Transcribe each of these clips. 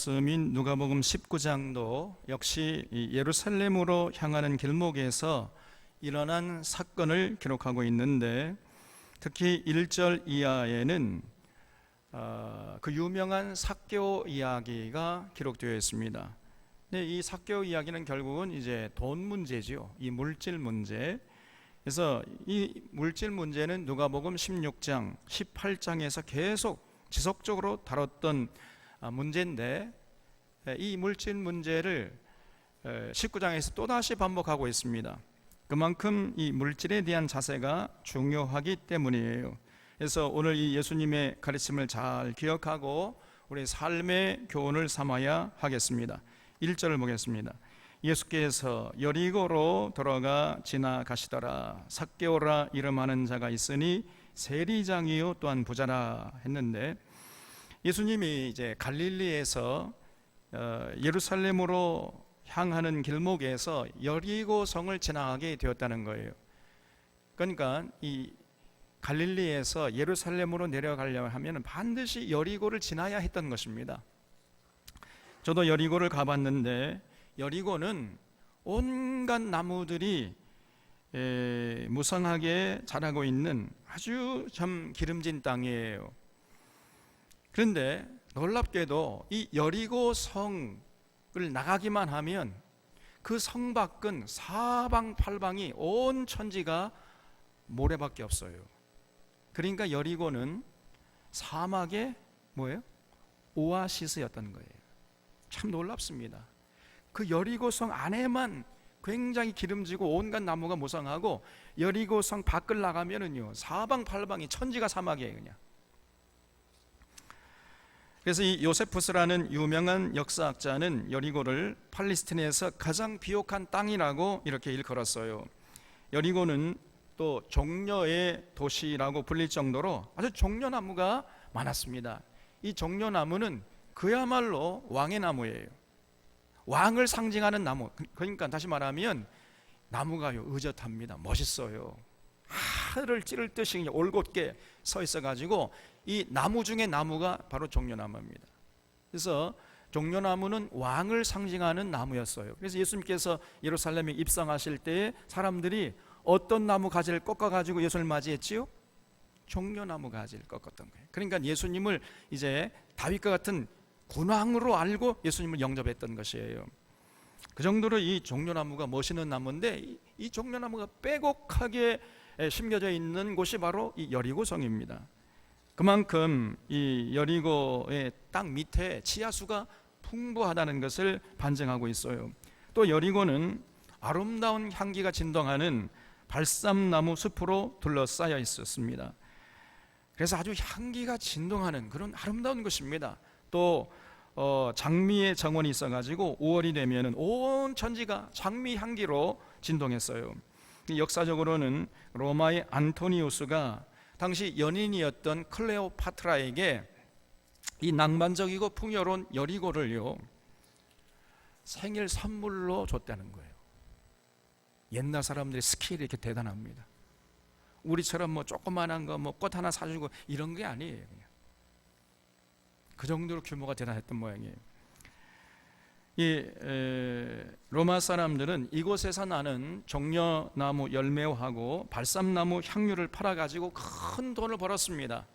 말씀인 누가복음 19장도 역시 이 예루살렘으로 향하는 길목에서 일어난 사건을 기록하고 있는데, 특히 1절 이하에는 그 유명한 삭개오 이야기가 기록되어 있습니다. 근데 이 삭개오 이야기는 결국은 이제 돈 문제죠. 이 물질 문제. 그래서 이 물질 문제는 누가복음 16장, 18장에서 계속 지속적으로 다뤘던 문제인데, 이 물질 문제를 19장에서 또다시 반복하고 있습니다. 그만큼 이 물질에 대한 자세가 중요하기 때문이에요. 그래서 오늘 이 예수님의 가르침을 잘 기억하고 우리 삶의 교훈을 삼아야 하겠습니다. 1절을 보겠습니다. 예수께서 여리고로 들어가 지나가시더라. 삭개오라 이름하는 자가 있으니 세리장이요 또한 부자라 했는데, 예수님이 이제 갈릴리에서 예루살렘으로 향하는 길목에서 여리고 성을 지나가게 되었다는 거예요. 그러니까 이 갈릴리에서 예루살렘으로 내려가려면 하면 반드시 여리고를 지나야 했던 것입니다. 저도 여리고를 가봤는데, 여리고는 온갖 나무들이 무성하게 자라고 있는 아주 참 기름진 땅이에요. 그런데 놀랍게도 이 여리고 성을 나가기만 하면 그 성 밖은 사방팔방이 온 천지가 모래밖에 없어요. 그러니까 여리고는 사막의 뭐예요? 오아시스였던 거예요. 참 놀랍습니다. 그 여리고 성 안에만 굉장히 기름지고 온갖 나무가 무성하고, 여리고 성 밖을 나가면은요 사방팔방이 천지가 사막이에요 그냥. 그래서 이 요세푸스라는 유명한 역사학자는 여리고를 팔레스틴에서 가장 비옥한 땅이라고 이렇게 일컬었어요. 여리고는 또 종려의 도시라고 불릴 정도로 아주 종려나무가 많았습니다. 이 종려나무는 그야말로 왕의 나무예요. 왕을 상징하는 나무. 그러니까 다시 말하면 나무가요 의젓합니다. 멋있어요. 하늘을 찌를 듯이 올곧게 서 있어가지고, 이 나무 중에 나무가 바로 종려나무입니다. 그래서 종려나무는 왕을 상징하는 나무였어요. 그래서 예수님께서 예루살렘에 입성하실 때 사람들이 어떤 나무 가지를 꺾어가지고 예수님을 맞이했지요? 종려나무 가지를 꺾었던 거예요. 그러니까 예수님을 이제 다윗과 같은 군왕으로 알고 예수님을 영접했던 것이에요. 그 정도로 이 종려나무가 멋있는 나무인데, 이 종려나무가 빼곡하게 심겨져 있는 곳이 바로 이 여리고성입니다. 그만큼 이 여리고의 땅 밑에 지하수가 풍부하다는 것을 반증하고 있어요. 또 여리고는 아름다운 향기가 진동하는 발삼나무 숲으로 둘러싸여 있었습니다. 그래서 아주 향기가 진동하는 그런 아름다운 곳입니다. 또 장미의 정원이 있어가지고 5월이 되면은 온 천지가 장미 향기로 진동했어요. 역사적으로는 로마의 안토니우스가 당시 연인이었던 클레오파트라에게 이 낭만적이고 풍요로운 여리고를요 생일 선물로 줬다는 거예요. 옛날 사람들의 스케일이 이렇게 대단합니다. 우리처럼 뭐 조그만한 거 뭐 꽃 하나 사주고 이런 게 아니에요. 그냥 그 정도로 규모가 대단했던 모양이에요. 이 로마 사람들은 이곳에서 나는 종려나무 열매하고 발삼나무 향유를 팔아가지고 큰 돈을 벌었습니다.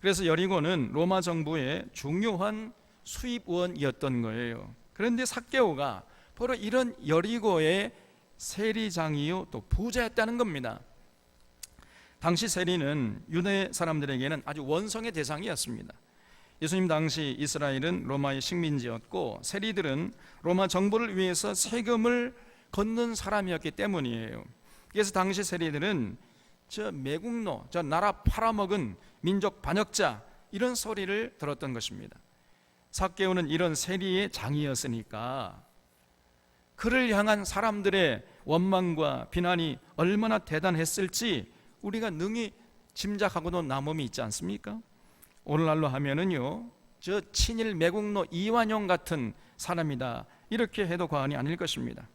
그래서 여리고는 로마 정부의 중요한 수입원이었던 거예요. 그런데 삭개오가 바로 이런 여리고의 세리장이요 또 부자였다는 겁니다. 당시 세리는 유대 사람들에게는 아주 원성의 대상이었습니다. 예수님 당시 이스라엘은 로마의 식민지였고, 세리들은 로마 정부를 위해서 세금을 걷는 사람이었기 때문이에요. 그래서 당시 세리들은 저 매국노, 저 나라 팔아먹은 민족 반역자, 이런 소리를 들었던 것입니다. 삭개오는 이런 세리의 장이었으니까 그를 향한 사람들의 원망과 비난이 얼마나 대단했을지 우리가 능히 짐작하고도 남음이 있지 않습니까? 오늘날로 하면은요 저 친일 매국노 이완용 같은 사람이다 이렇게 해도 과언이 아닐 것입니다.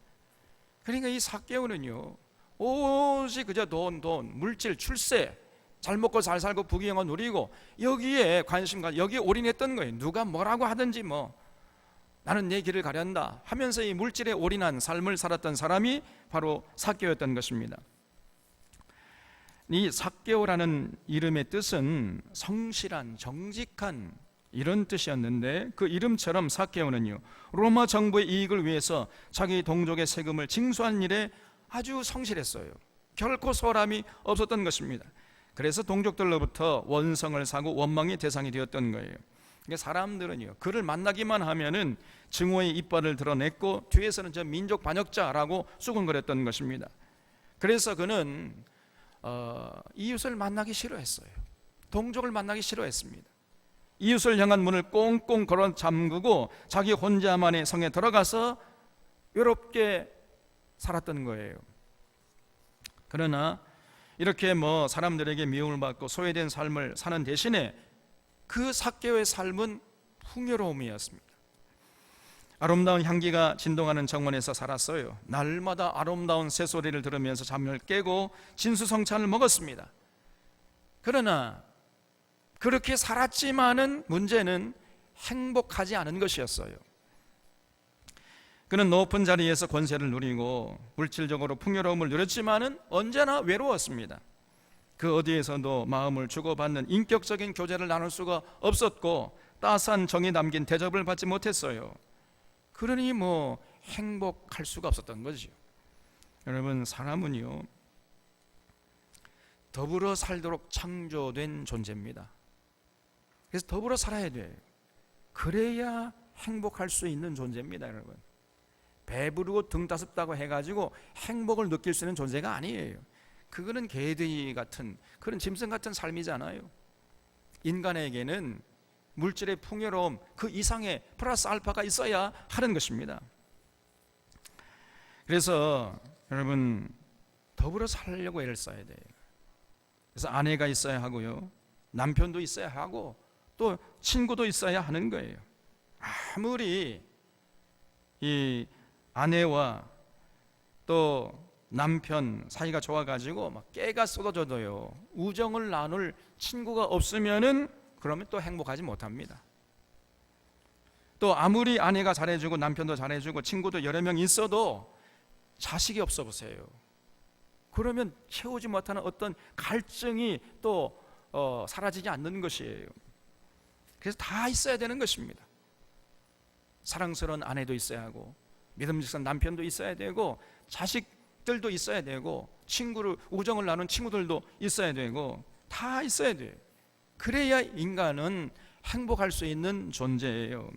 그러니까 이 삭개오는요 오직 그저 돈, 물질, 출세, 잘 먹고 잘 살고 부귀영화 누리고 여기에 관심과 여기에 올인했던 거예요. 누가 뭐라고 하든지 뭐 나는 내 길을 가련다 하면서 이 물질에 올인한 삶을 살았던 사람이 바로 삭개오였던 것입니다. 이 삭개오라는 이름의 뜻은 성실한, 정직한 이런 뜻이었는데, 그 이름처럼 삭개오는요, 로마 정부의 이익을 위해서 자기 동족의 세금을 징수한 일에 아주 성실했어요. 결코 소홀함이 없었던 것입니다. 그래서 동족들로부터 원성을 사고 원망의 대상이 되었던 거예요. 그러니까 사람들은요, 그를 만나기만 하면은 증오의 이빨을 드러냈고 뒤에서는 저 민족 반역자라고 수군거렸던 것입니다. 그래서 그는 이웃을 만나기 싫어했어요. 동족을 만나기 싫어했습니다. 이웃을 향한 문을 꽁꽁 걸어 잠그고 자기 혼자만의 성에 들어가서 외롭게 살았던 거예요. 그러나 이렇게 사람들에게 미움을 받고 소외된 삶을 사는 대신에 그 삭개오의 삶은 풍요로움이었습니다. 아름다운 향기가 진동하는 정원에서 살았어요. 날마다 아름다운 새소리를 들으면서 잠을 깨고 진수성찬을 먹었습니다. 그러나 그렇게 살았지만은 문제는 행복하지 않은 것이었어요. 그는 높은 자리에서 권세를 누리고 물질적으로 풍요로움을 누렸지만은 언제나 외로웠습니다. 그 어디에서도 마음을 주고받는 인격적인 교제를 나눌 수가 없었고 따스한 정이 담긴 대접을 받지 못했어요. 그러니 행복할 수가 없었던 거죠. 여러분, 사람은요, 더불어 살도록 창조된 존재입니다. 그래서 더불어 살아야 돼요. 그래야 행복할 수 있는 존재입니다. 여러분, 배부르고 등 따숩다고 해가지고 행복을 느낄 수 있는 존재가 아니에요. 그거는 개돼지 같은, 그런 짐승 같은 삶이잖아요. 인간에게는 물질의 풍요로움 그 이상의 플러스 알파가 있어야 하는 것입니다. 그래서 여러분, 더불어 살려고 애를 써야 돼요. 그래서 아내가 있어야 하고요, 남편도 있어야 하고 또 친구도 있어야 하는 거예요. 아무리 이 아내와 또 남편 사이가 좋아가지고 막 깨가 쏟아져도요, 우정을 나눌 친구가 없으면은 그러면 또 행복하지 못합니다. 또 아무리 아내가 잘해주고 남편도 잘해주고 친구도 여러 명 있어도 자식이 없어 보세요. 그러면 채우지 못하는 어떤 갈증이 또 사라지지 않는 것이에요. 그래서 다 있어야 되는 것입니다. 사랑스러운 아내도 있어야 하고 믿음직한 남편도 있어야 되고 자식들도 있어야 되고 친구를 우정을 나눈 친구들도 있어야 되고 다 있어야 돼요. 그래야 인간은 행복할 수 있는 존재예요.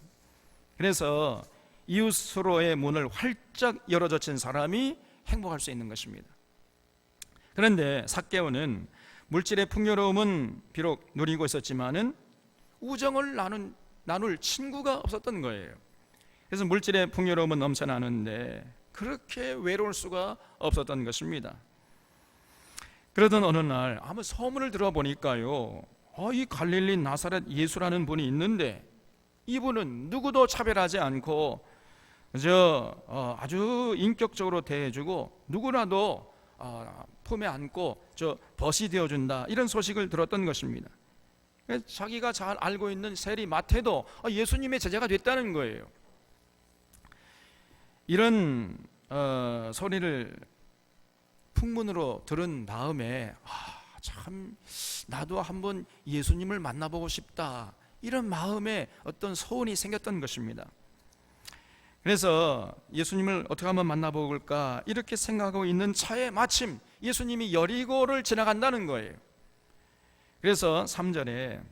그래서 이웃으로의 문을 활짝 열어젖힌 사람이 행복할 수 있는 것입니다. 그런데 삭개오는 물질의 풍요로움은 비록 누리고 있었지만은 우정을 나눌 친구가 없었던 거예요. 그래서 물질의 풍요로움은 넘쳐나는데 그렇게 외로울 수가 없었던 것입니다. 그러던 어느 날 아무 소문을 들어보니까요, 이 갈릴리 나사렛 예수라는 분이 있는데 이분은 누구도 차별하지 않고 아주 인격적으로 대해주고 누구라도 품에 안고 벗이 되어준다, 이런 소식을 들었던 것입니다. 자기가 잘 알고 있는 세리 마태도 예수님의 제자가 됐다는 거예요. 이런 소리를 풍문으로 들은 다음에 참 나도 한번 예수님을 만나보고 싶다, 이런 마음에 어떤 소원이 생겼던 것입니다. 그래서 예수님을 어떻게 하면 만나볼까 이렇게 생각하고 있는 차에 마침 예수님이 여리고를 지나간다는 거예요. 그래서 3절에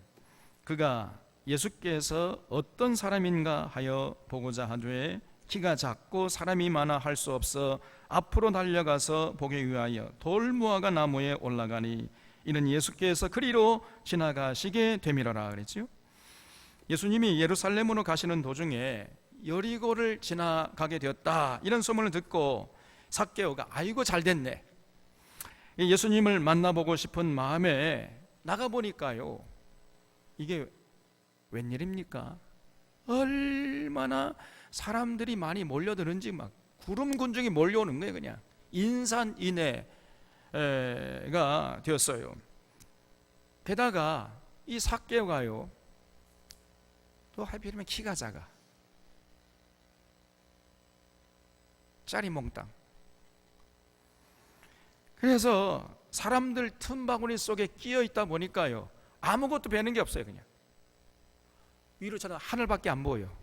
그가 예수께서 어떤 사람인가 하여 보고자 하되 키가 작고 사람이 많아 할 수 없어 앞으로 달려가서 보기 위하여 돌무화과 나무에 올라가니 이는 예수께서 그리로 지나가시게 되밀어라 그랬죠. 예수님이 예루살렘으로 가시는 도중에 여리고를 지나가게 되었다, 이런 소문을 듣고 삭개오가 아이고 잘 됐네, 예수님을 만나보고 싶은 마음에 나가보니까요, 이게 웬일입니까? 얼마나 사람들이 많이 몰려드는지 막 구름 군중이 몰려오는 거예요. 그냥 인산인해가 되었어요. 게다가 이 삭개오가요, 또 하필이면 키가 작아. 몽땅짜리 몽땅. 그래서 사람들 틈바구니 속에 끼어 있다 보니까요, 아무것도 배는 게 없어요. 그냥 위로 쳐다 하늘밖에 안 보여요.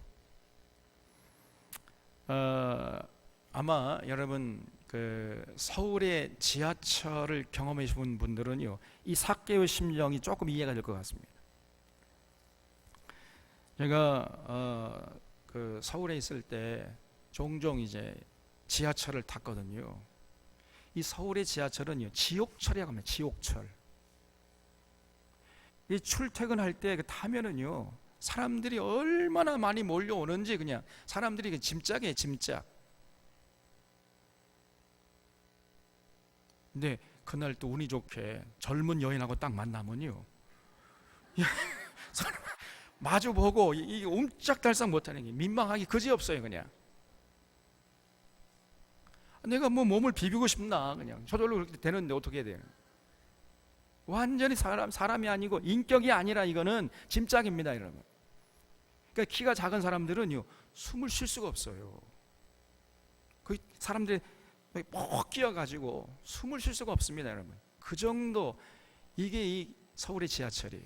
아마 여러분 그 서울의 지하철을 경험해 본 분들은요, 이 삭개오의 심정이 조금 이해가 될 것 같습니다. 제가 그 서울에 있을 때 종종 이제 지하철을 탔거든요. 이 서울의 지하철은요, 지옥철이라고 합니다. 지옥철. 이 출퇴근할 때 타면은요, 사람들이 얼마나 많이 몰려오는지, 그냥 사람들이 짐짝이에요, 짐짝. 근데 그날 또 운이 좋게 젊은 여인하고 딱 만나면요, 마주보고 이 옴짝달싹 못하는 게 민망하기 그지없어요. 그냥 내가 뭐 몸을 비비고 싶나, 그냥 저절로 그렇게 되는데 어떻게 해야 돼요? 완전히 사람이 아니고 인격이 아니라 이거는 짐짝입니다, 여러분. 그러니까 키가 작은 사람들은요, 숨을 쉴 수가 없어요. 그 사람들이 뻑 끼어가지고 숨을 쉴 수가 없습니다, 여러분. 그 정도 이게 이 서울의 지하철이에요.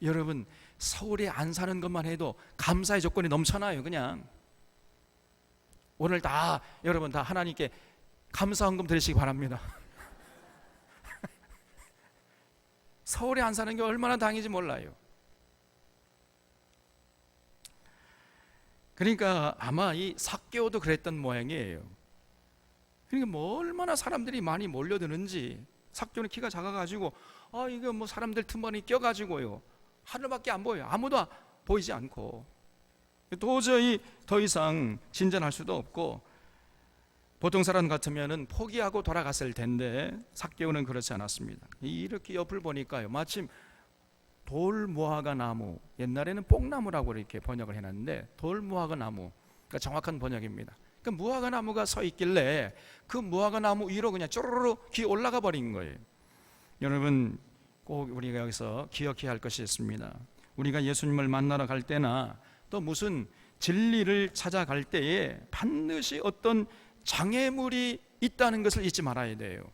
여러분, 서울에 안 사는 것만 해도 감사의 조건이 넘쳐나요. 그냥 오늘 다 여러분 다 하나님께 감사헌금 드리시기 바랍니다. 서울에 안 사는 게 얼마나 다행인지 몰라요. 그러니까 아마 이 삭개오도 그랬던 모양이에요. 그러니까 뭐 얼마나 사람들이 많이 몰려드는지. 삭개오는 키가 작아가지고 이거 뭐 사람들 틈바구니 껴가지고요, 하늘밖에 안 보여요. 아무도 보이지 않고 도저히 더 이상 진전할 수도 없고, 보통 사람 같으면은 포기하고 돌아갔을 텐데 삭개오는 그렇지 않았습니다. 이렇게 옆을 보니까요, 마침 돌무화과 나무, 옛날에는 뽕나무라고 이렇게 번역을 해놨는데 돌무화과 나무, 그러니까 정확한 번역입니다. 그러니까 무화과 나무가 서 있길래 그 무화과 나무 위로 그냥 쪼르르 기 올라가 버린 거예요. 여러분, 꼭 우리가 여기서 기억해야 할 것이 있습니다. 우리가 예수님을 만나러 갈 때나 또 무슨 진리를 찾아갈 때에 반드시 어떤 장애물이 있다는 것을 잊지 말아야 돼요.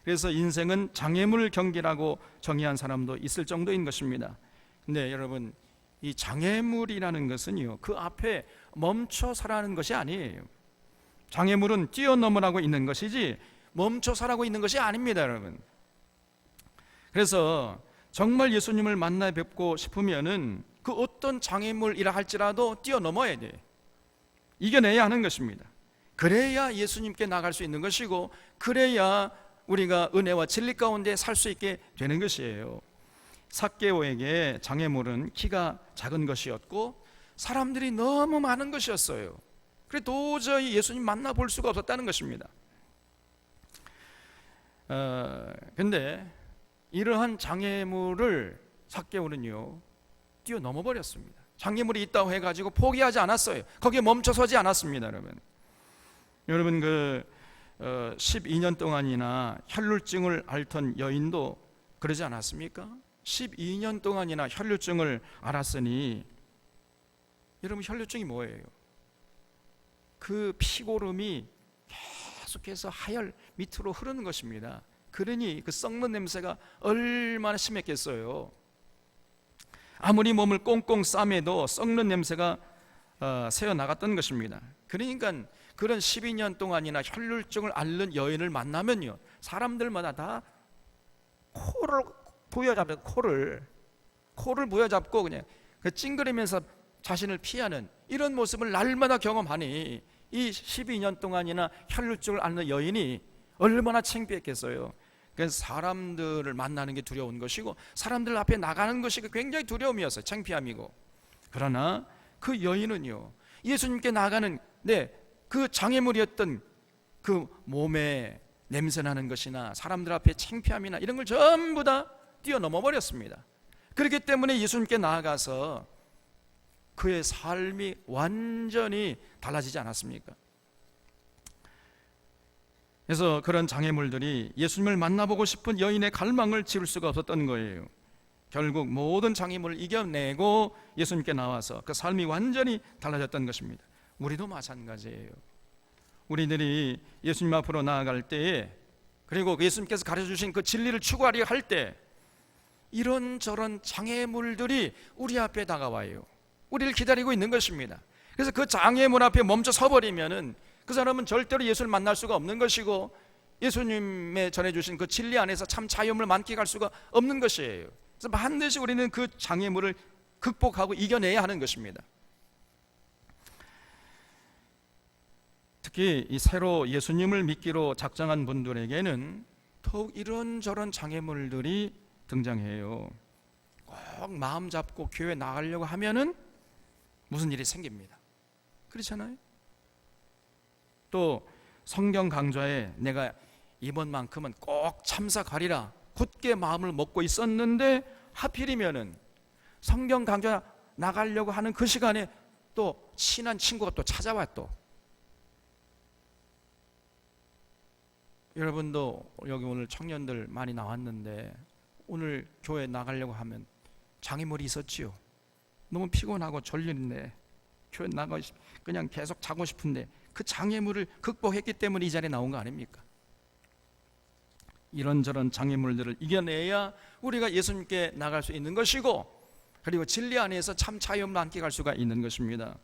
그래서 인생은 장애물 경기라고 정의한 사람도 있을 정도인 것입니다. 근데 여러분, 이 장애물이라는 것은요, 그 앞에 멈춰 서라는 것이 아니에요. 장애물은 뛰어넘으라고 있는 것이지 멈춰 서라고 있는 것이 아닙니다, 여러분. 그래서 정말 예수님을 만나 뵙고 싶으면은 그 어떤 장애물이라 할지라도 뛰어넘어야 돼. 이겨내야 하는 것입니다. 그래야 예수님께 나갈 수 있는 것이고, 그래야 우리가 은혜와 진리 가운데 살 수 있게 되는 것이에요. 삭개오에게 장애물은 키가 작은 것이었고 사람들이 너무 많은 것이었어요. 그래 도저히 예수님 만나볼 수가 없었다는 것입니다. 근데 이러한 장애물을 삭개오는요, 뛰어넘어 버렸습니다. 장애물이 있다고 해가지고 포기하지 않았어요. 거기에 멈춰서지 않았습니다, 여러분. 그 12년 동안이나 혈루증을 앓던 여인도 그러지 않았습니까? 12년 동안이나 혈루증을 앓았으니, 여러분 혈루증이 뭐예요? 그 피고름이 계속해서 하열 밑으로 흐르는 것입니다. 그러니 그 썩는 냄새가 얼마나 심했겠어요. 아무리 몸을 꽁꽁 싸매도 썩는 냄새가 새어나갔던 것입니다. 그러니까 그런 12년 동안이나 혈루증을 앓는 여인을 만나면요, 사람들마다 다 코를 부여잡는, 코를 부여잡고 그냥 찡그리면서 자신을 피하는 이런 모습을 날마다 경험하니 이 12년 동안이나 혈루증을 앓는 여인이 얼마나 창피했겠어요. 그래서 사람들을 만나는 게 두려운 것이고 사람들 앞에 나가는 것이 굉장히 두려움이었어요. 창피함이고. 그러나 그 여인은요, 예수님께 나가는 그 장애물이었던 그 몸에 냄새나는 것이나 사람들 앞에 창피함이나 이런 걸 전부 다 뛰어넘어 버렸습니다. 그렇기 때문에 예수님께 나아가서 그의 삶이 완전히 달라지지 않았습니까? 그래서 그런 장애물들이 예수님을 만나보고 싶은 여인의 갈망을 지울 수가 없었던 거예요. 결국 모든 장애물을 이겨내고 예수님께 나와서 그 삶이 완전히 달라졌던 것입니다. 우리도 마찬가지예요. 우리들이 예수님 앞으로 나아갈 때에, 그리고 예수님께서 가르쳐주신 그 진리를 추구하려 할 때 이런저런 장애물들이 우리 앞에 다가와요. 우리를 기다리고 있는 것입니다. 그래서 그 장애물 앞에 멈춰 서버리면은 그 사람은 절대로 예수를 만날 수가 없는 것이고, 예수님의 전해주신 그 진리 안에서 참 자유함을 만끽할 수가 없는 것이에요. 그래서 반드시 우리는 그 장애물을 극복하고 이겨내야 하는 것입니다. 특히 이 새로 예수님을 믿기로 작정한 분들에게는 더욱 이런저런 장애물들이 등장해요. 꼭 마음 잡고 교회 나가려고 하면은 무슨 일이 생깁니다. 그렇잖아요. 또 성경 강좌에 내가 이번만큼은 꼭 참석하리라 굳게 마음을 먹고 있었는데, 하필이면은 성경 강좌 나가려고 하는 그 시간에 또 친한 친구가 또 찾아와. 또 여러분도 여기 오늘 청년들 많이 나왔는데 오늘 교회 나가려고 하면 장애물이 있었지요. 너무 피곤하고 졸리는데 교회 나가 그냥 계속 자고 싶은데 그 장애물을 극복했기 때문에 이 자리에 나온 거 아닙니까? 이런저런 장애물들을 이겨내야 우리가 예수님께 나갈 수 있는 것이고, 그리고 진리 안에서 참 자유함을 만끽할 수가 있는 것입니다.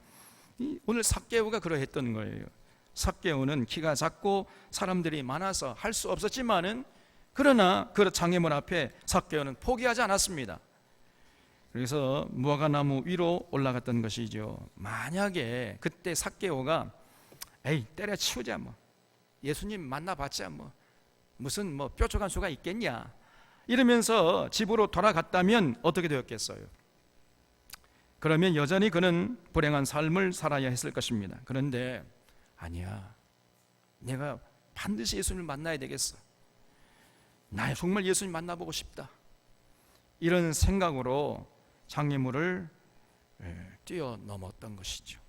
오늘 삭개오가 그러했던 거예요. 삭개오는 키가 작고 사람들이 많아서 할 수 없었지만은, 그러나 그 장애물 앞에 삭개오는 포기하지 않았습니다. 그래서 무화과나무 위로 올라갔던 것이죠. 만약에 그때 삭개오가 에이 때려치우자, 뭐 예수님 만나봤자 무슨 뾰족한 수가 있겠냐 이러면서 집으로 돌아갔다면 어떻게 되었겠어요? 그러면 여전히 그는 불행한 삶을 살아야 했을 것입니다. 그런데 아니야, 내가 반드시 예수님을 만나야 되겠어, 나 정말 예수님 만나보고 싶다, 이런 생각으로 장애물을 뛰어넘었던 것이죠.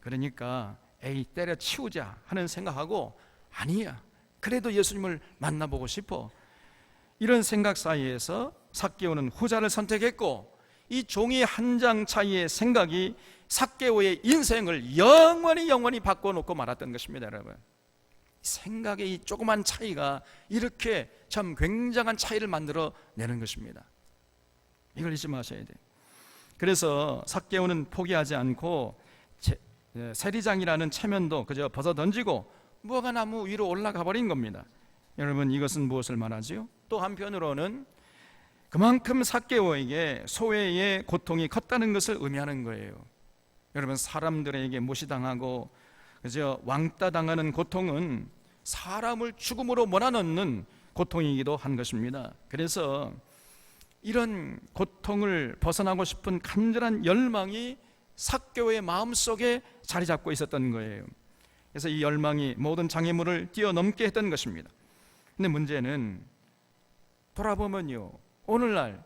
그러니까 에이 때려치우자 하는 생각하고, 아니야 그래도 예수님을 만나보고 싶어, 이런 생각 사이에서 삭개오는 후자를 선택했고, 이 종이 한 장 차이의 생각이 삭개오의 인생을 영원히 바꿔놓고 말았던 것입니다. 여러분, 생각의 이 조그만 차이가 이렇게 참 굉장한 차이를 만들어 내는 것입니다. 이걸 잊지 마셔야 돼요. 그래서 삭개오는 포기하지 않고 세리장이라는 체면도 그저 벗어 던지고 무화과나무 위로 올라가 버린 겁니다. 여러분, 이것은 무엇을 말하지요? 또 한편으로는 그만큼 삭개오에게 소외의 고통이 컸다는 것을 의미하는 거예요. 여러분, 사람들에게 무시당하고 그저 왕따 당하는 고통은 사람을 죽음으로 몰아넣는 고통이기도 한 것입니다. 그래서 이런 고통을 벗어나고 싶은 간절한 열망이 삭개오의 마음속에 자리 잡고 있었던 거예요. 그래서 이 열망이 모든 장애물을 뛰어넘게 했던 것입니다. 근데 문제는 돌아보면요, 오늘날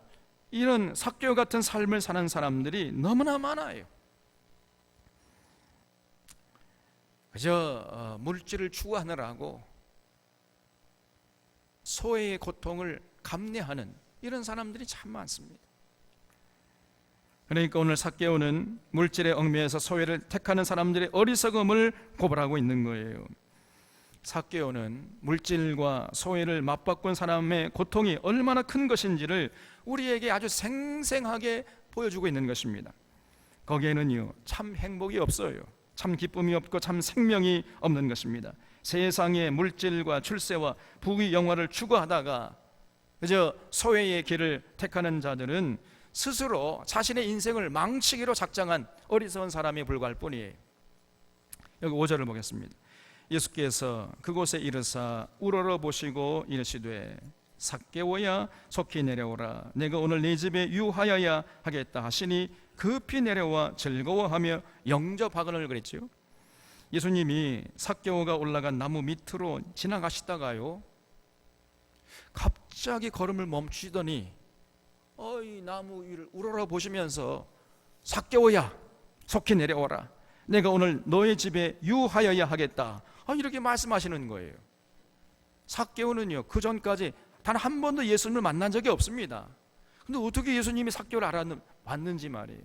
이런 삭개오 같은 삶을 사는 사람들이 너무나 많아요. 그저 물질을 추구하느라고 소외의 고통을 감내하는 이런 사람들이 참 많습니다. 그러니까 오늘 삭개오는 물질에 얽매여서 소외를 택하는 사람들의 어리석음을 고발하고 있는 거예요. 삭개오는 물질과 소외를 맞바꾼 사람의 고통이 얼마나 큰 것인지를 우리에게 아주 생생하게 보여주고 있는 것입니다. 거기에는요, 참 행복이 없어요. 참 기쁨이 없고 참 생명이 없는 것입니다. 세상의 물질과 출세와 부귀 영화를 추구하다가 그저 소외의 길을 택하는 자들은 스스로 자신의 인생을 망치기로 작정한 어리석은 사람에 불과할 뿐이에요. 여기 5절을 보겠습니다. 예수께서 그곳에 이르사 우러러 보시고 이르시되 삭개오야 속히 내려오라, 내가 오늘 네 집에 유하여야 하겠다 하시니 급히 내려와 즐거워하며 영접하거늘 그랬지요. 예수님이 삭개오가 올라간 나무 밑으로 지나가시다가요, 갑자기 걸음을 멈추시더니 이 나무 위를 우러러 보시면서 삭개오야 속히 내려오라, 내가 오늘 너의 집에 유하여야 하겠다, 이렇게 말씀하시는 거예요. 삭개오는요, 그 전까지 단 한 번도 예수님을 만난 적이 없습니다. 근데 어떻게 예수님이 삭개오를 알았는지 말이에요.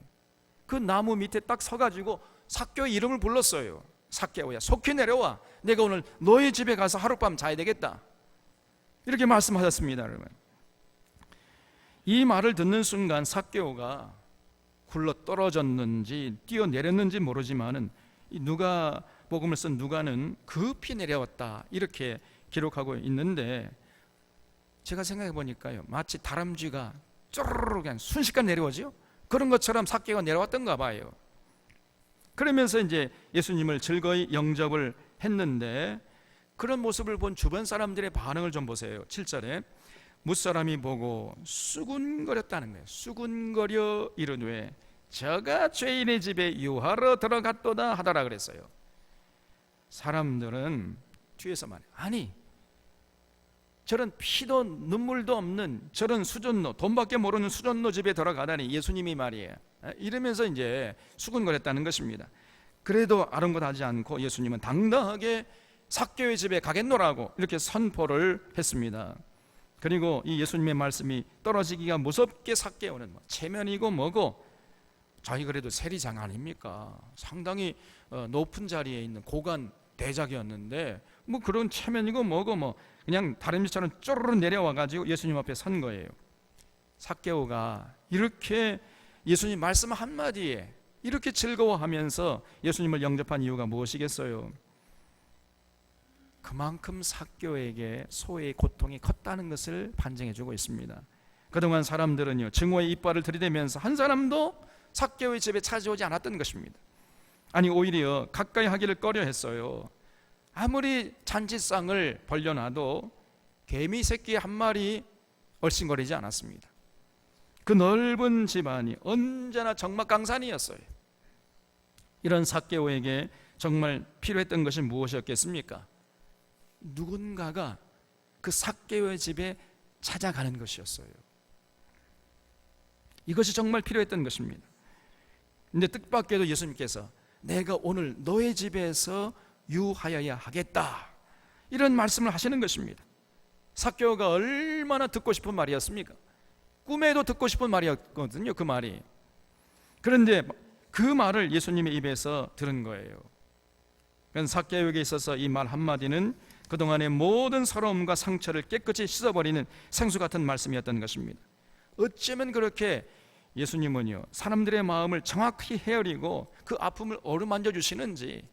그 나무 밑에 딱 서가지고 삭개오의 이름을 불렀어요. 삭개오야, 속히 내려와. 내가 오늘 너의 집에 가서 하룻밤 자야 되겠다. 이렇게 말씀하셨습니다. 여러분, 이 말을 듣는 순간 삭개오가 굴러 떨어졌는지 뛰어내렸는지 모르지만은 이 누가복음을 쓴 누가는 급히 내려왔다 이렇게 기록하고 있는데, 제가 생각해 보니까요, 마치 다람쥐가 쪼르르 그냥 순식간 내려오죠. 그런 것처럼 삭개오가 내려왔던가 봐요. 그러면서 이제 예수님을 즐거이 영접을 했는데, 그런 모습을 본 주변 사람들의 반응을 좀 보세요. 7절에 무사람이 보고 수군거렸다는 거예요. 수군거려 이르되 저가 죄인의 집에 유하러 들어갔도다 하더라 그랬어요. 사람들은 뒤에서 말해, 아니 저런 피도 눈물도 없는 저런 수전노, 돈밖에 모르는 수전노 집에 들어가다니 예수님이 말이에요, 이러면서 이제 수군거렸다는 것입니다. 그래도 아랑곳하지 않고 예수님은 당당하게 삭개오의 집에 가겠노라고 이렇게 선포를 했습니다. 그리고 이 예수님의 말씀이 떨어지기가 무섭게 삭개오는 체면이고 뭐고, 자기 그래도 세리장 아닙니까? 상당히 높은 자리에 있는 고관 대작이었는데 뭐 그런 체면이고 뭐고 뭐 그냥 다람쥐처럼 쪼르르 내려와 가지고 예수님 앞에 선 거예요. 삭개오가 이렇게 예수님 말씀 한마디에 이렇게 즐거워하면서 예수님을 영접한 이유가 무엇이겠어요? 그만큼 삭개오에게 소외의 고통이 컸다는 것을 반증해 주고 있습니다. 그동안 사람들은요, 증오의 이빨을 들이대면서 한 사람도 삭개오의 집에 찾아오지 않았던 것입니다. 아니 오히려 가까이 하기를 꺼려했어요. 아무리 잔치상을 벌려놔도 개미 새끼 한 마리 얼씬거리지 않았습니다. 그 넓은 집안이 언제나 적막강산이었어요. 이런 삭개오에게 정말 필요했던 것이 무엇이었겠습니까? 누군가가 그 삭개오의 집에 찾아가는 것이었어요. 이것이 정말 필요했던 것입니다. 근데 뜻밖에도 예수님께서 내가 오늘 너의 집에서 유하여야 하겠다 이런 말씀을 하시는 것입니다. 삭개오가 얼마나 듣고 싶은 말이었습니까? 꿈에도 듣고 싶은 말이었거든요, 그 말이. 그런데 그 말을 예수님의 입에서 들은 거예요. 삭개오에게 있어서 이 말 한마디는 그동안의 모든 서러움과 상처를 깨끗이 씻어버리는 생수 같은 말씀이었던 것입니다. 어쩌면 그렇게 예수님은요, 사람들의 마음을 정확히 헤아리고 그 아픔을 어루만져 주시는지,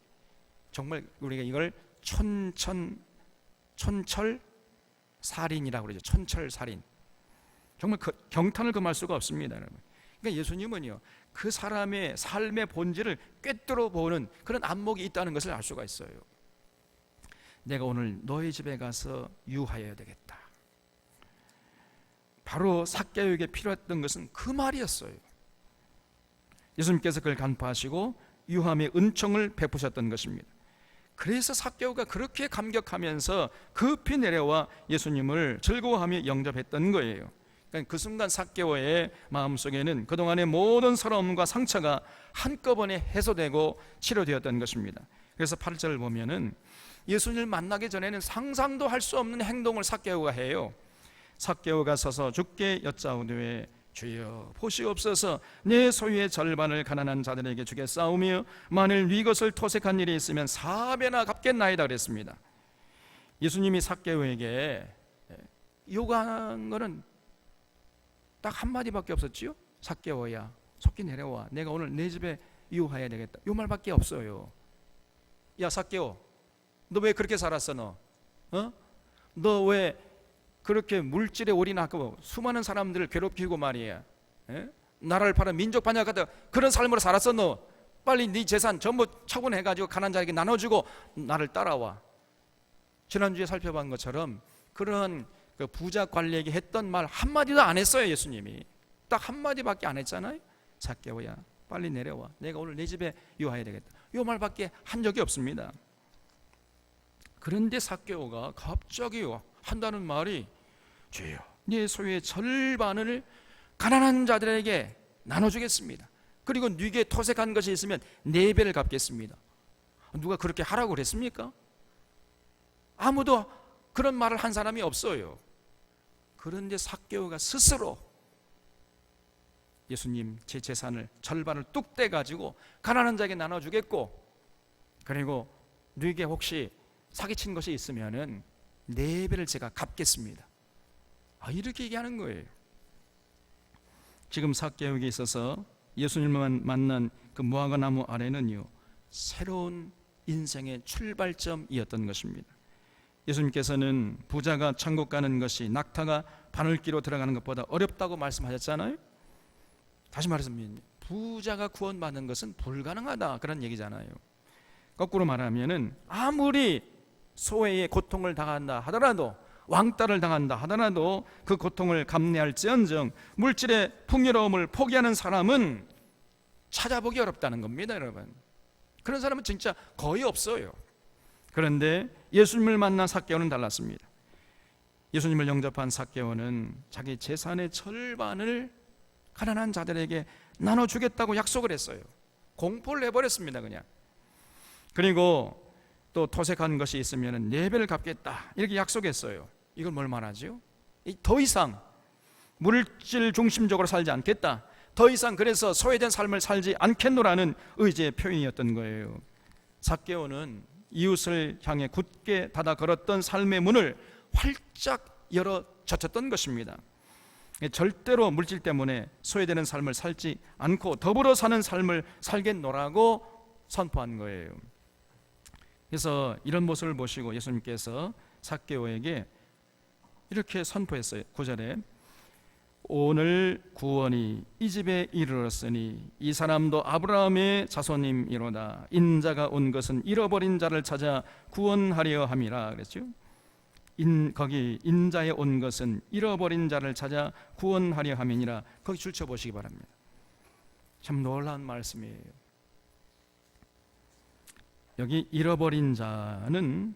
정말 우리가 이걸 촌철살인이라고 그러죠. 촌철살인. 정말 경탄을 금할 수가 없습니다, 여러분. 그러니까 예수님은요, 그 사람의 삶의 본질을 꿰뚫어 보는 그런 안목이 있다는 것을 알 수가 있어요. 내가 오늘 너의 집에 가서 유하여야 되겠다. 바로 삭개오에게 필요했던 것은 그 말이었어요. 예수님께서 그걸 간파하시고 유함의 은총을 베푸셨던 것입니다. 그래서 삭개오가 그렇게 감격하면서 급히 내려와 예수님을 즐거워하며 영접했던 거예요. 그러니까 그 순간 삭개오의 마음속에는 그동안의 모든 서러움과 상처가 한꺼번에 해소되고 치료되었던 것입니다. 그래서 8절을 보면은 예수님을 만나기 전에는 상상도 할 수 없는 행동을 삭개오가 해요. 삭개오가 서서 주께 여짜오되 주여 보시옵소서, 내 소유의 절반을 가난한 자들에게 주겠사오며 만일 네 것을 토색한 일이 있으면 4배나 갚겠나이다 그랬습니다. 예수님이 삭개오에게 요구한 것은 딱 한마디밖에 없었지요. 삭개오야, 속히 내려와. 내가 오늘 내 집에 유하여야 되겠다. 요 말밖에 없어요. 야 삭개오, 너 왜 그렇게 살았어? 너 왜 그렇게 물질에 올인하고 수많은 사람들을 괴롭히고 말이야, 나라를 팔아 민족 반역하다 그런 삶으로 살았어? 너 빨리 네 재산 전부 처분해가지고 가난한 자에게 나눠주고 나를 따라와. 지난주에 살펴본 것처럼 그런 그 부자 관리에게 했던 말 한마디도 안 했어요. 예수님이 딱 한마디밖에 안 했잖아요. 삭개오야, 빨리 내려와. 내가 오늘 내 집에 유하여야 되겠다. 이 말밖에 한 적이 없습니다. 그런데 삭개오가 갑자기 한다는 말이 주여, 네 소유의 절반을 가난한 자들에게 나눠주겠습니다. 그리고 네게 토색한 것이 있으면 4배를 갚겠습니다. 누가 그렇게 하라고 그랬습니까? 아무도 그런 말을 한 사람이 없어요. 그런데 삭개오가 스스로 예수님 제 재산을 절반을 뚝 떼가지고 가난한 자에게 나눠주겠고, 그리고 너에게 혹시 사기친 것이 있으면은 4배를 제가 갚겠습니다. 이렇게 얘기하는 거예요. 지금 삭개오에게 있어서 예수님을 만난 그 무화과 나무 아래는요, 새로운 인생의 출발점이었던 것입니다. 예수님께서는 부자가 천국 가는 것이 낙타가 바늘기로 들어가는 것보다 어렵다고 말씀하셨잖아요. 다시 말하면 부자가 구원받는 것은 불가능하다, 그런 얘기잖아요. 거꾸로 말하면은 아무리 소외의 고통을 당한다 하더라도, 왕따를 당한다 하더라도 그 고통을 감내할지언정 물질의 풍요로움을 포기하는 사람은 찾아보기 어렵다는 겁니다, 여러분. 그런 사람은 진짜 거의 없어요. 그런데 예수님을 만난 삭개오는 달랐습니다. 예수님을 영접한 삭개오는 자기 재산의 절반을 가난한 자들에게 나눠주겠다고 약속을 했어요. 공포를 내버렸습니다, 그냥. 그리고 또 토색한 것이 있으면 4배를 갚겠다, 이렇게 약속했어요. 이걸 뭘 말하죠? 더 이상 물질 중심적으로 살지 않겠다, 더 이상 그래서 소외된 삶을 살지 않겠노라는 의지의 표현이었던 거예요. 삭개오는 이웃을 향해 굳게 닫아 걸었던 삶의 문을 활짝 열어 젖혔던 것입니다. 절대로 물질 때문에 소외되는 삶을 살지 않고 더불어 사는 삶을 살겠노라고 선포한 거예요. 그래서 이런 모습을 보시고 예수님께서 삭개오에게 이렇게 선포했어요. 9절에 오늘 구원이 이 집에 이르렀으니 이 사람도 아브라함의 자손임이로다. 인자가 온 것은 잃어버린 자를 찾아 구원하려 함이라 그랬죠. 거기 인자에 온 것은 잃어버린 자를 찾아 구원하려 함이니라. 거기 줄쳐 보시기 바랍니다. 참 놀라운 말씀이에요. 여기 잃어버린 자는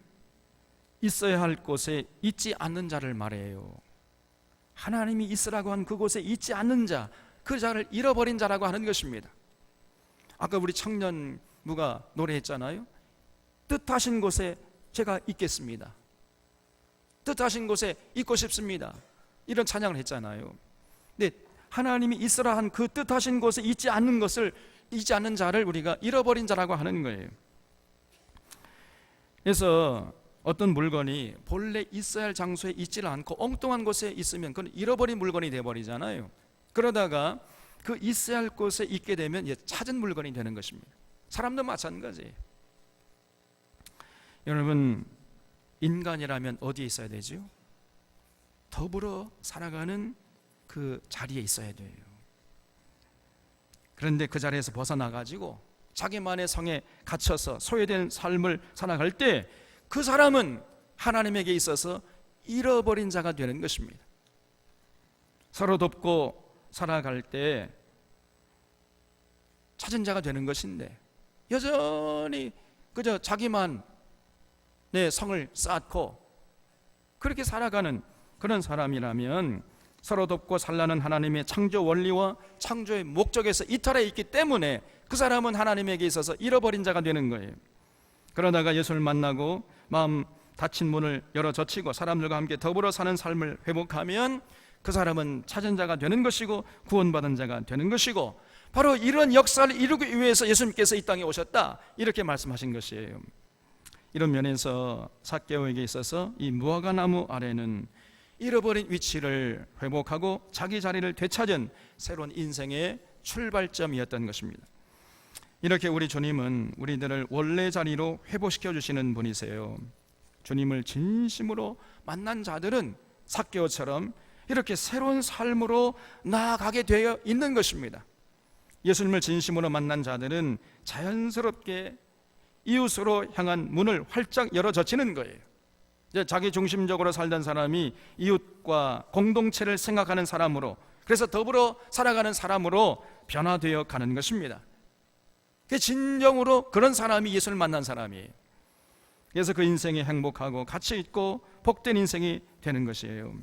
있어야 할 곳에 있지 않는 자를 말해요. 하나님이 있으라고 한 그곳에 있지 않는 자, 그 자를 잃어버린 자라고 하는 것입니다. 아까 우리 청년부가 노래했잖아요. 뜻하신 곳에 제가 있겠습니다. 뜻하신 곳에 있고 싶습니다. 이런 찬양을 했잖아요. 근데 하나님이 있으라 한 그 뜻하신 곳에 있지 않는 자를 우리가 잃어버린 자라고 하는 거예요. 그래서 어떤 물건이 본래 있어야 할 장소에 있지를 않고 엉뚱한 곳에 있으면 그건 잃어버린 물건이 되어버리잖아요. 그러다가 그 있어야 할 곳에 있게 되면 찾은 물건이 되는 것입니다. 사람도 마찬가지예요. 여러분, 인간이라면 어디에 있어야 되죠? 더불어 살아가는 그 자리에 있어야 돼요. 그런데 그 자리에서 벗어나가지고 자기만의 성에 갇혀서 소외된 삶을 살아갈 때 그 사람은 하나님에게 있어서 잃어버린 자가 되는 것입니다. 서로 돕고 살아갈 때 찾은 자가 되는 것인데 여전히 그저 자기만 내 성을 쌓고 그렇게 살아가는 그런 사람이라면 서로 돕고 살라는 하나님의 창조 원리와 창조의 목적에서 이탈해 있기 때문에 그 사람은 하나님에게 있어서 잃어버린 자가 되는 거예요. 그러다가 예수를 만나고 마음 닫힌 문을 열어 젖히고 사람들과 함께 더불어 사는 삶을 회복하면 그 사람은 찾은 자가 되는 것이고 구원받은 자가 되는 것이고, 바로 이런 역사를 이루기 위해서 예수님께서 이 땅에 오셨다, 이렇게 말씀하신 것이에요. 이런 면에서 삭개오에게 있어서 이 무화과 나무 아래는 잃어버린 위치를 회복하고 자기 자리를 되찾은 새로운 인생의 출발점이었던 것입니다. 이렇게 우리 주님은 우리들을 원래 자리로 회복시켜 주시는 분이세요. 주님을 진심으로 만난 자들은 삭개오처럼 이렇게 새로운 삶으로 나아가게 되어 있는 것입니다. 예수님을 진심으로 만난 자들은 자연스럽게 이웃으로 향한 문을 활짝 열어 젖히는 거예요. 자기 중심적으로 살던 사람이 이웃과 공동체를 생각하는 사람으로, 그래서 더불어 살아가는 사람으로 변화되어 가는 것입니다. 진정으로 그런 사람이 예수를 만난 사람이에요. 그래서 그 인생이 행복하고 가치 있고 복된 인생이 되는 것이에요.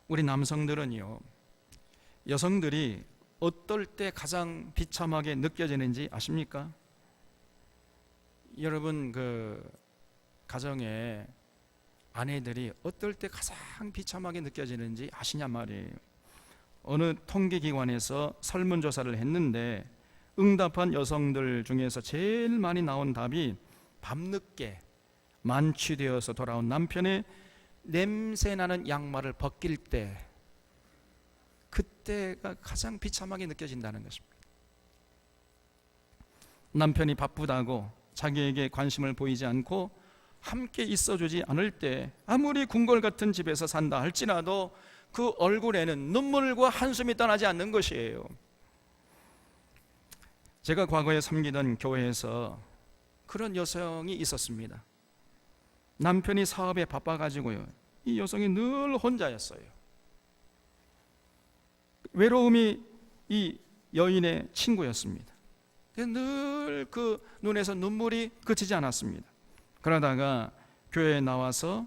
우리 남성들은요, 여성들이 어떨 때 가장 비참하게 느껴지는지 아십니까? 여러분, 그 가정에 아내들이 어떨 때 가장 비참하게 느껴지는지 아시냐 말이에요. 어느 통계기관에서 설문조사를 했는데 응답한 여성들 중에서 제일 많이 나온 답이 밤늦게 만취되어서 돌아온 남편의 냄새나는 양말을 벗길 때, 그때가 가장 비참하게 느껴진다는 것입니다. 남편이 바쁘다고 자기에게 관심을 보이지 않고 함께 있어주지 않을 때, 아무리 궁궐 같은 집에서 산다 할지라도 그 얼굴에는 눈물과 한숨이 떠나지 않는 것이에요. 제가 과거에 섬기던 교회에서 그런 여성이 있었습니다. 남편이 사업에 바빠가지고요, 이 여성이 늘 혼자였어요. 외로움이 이 여인의 친구였습니다. 늘 그 눈에서 눈물이 그치지 않았습니다. 그러다가 교회에 나와서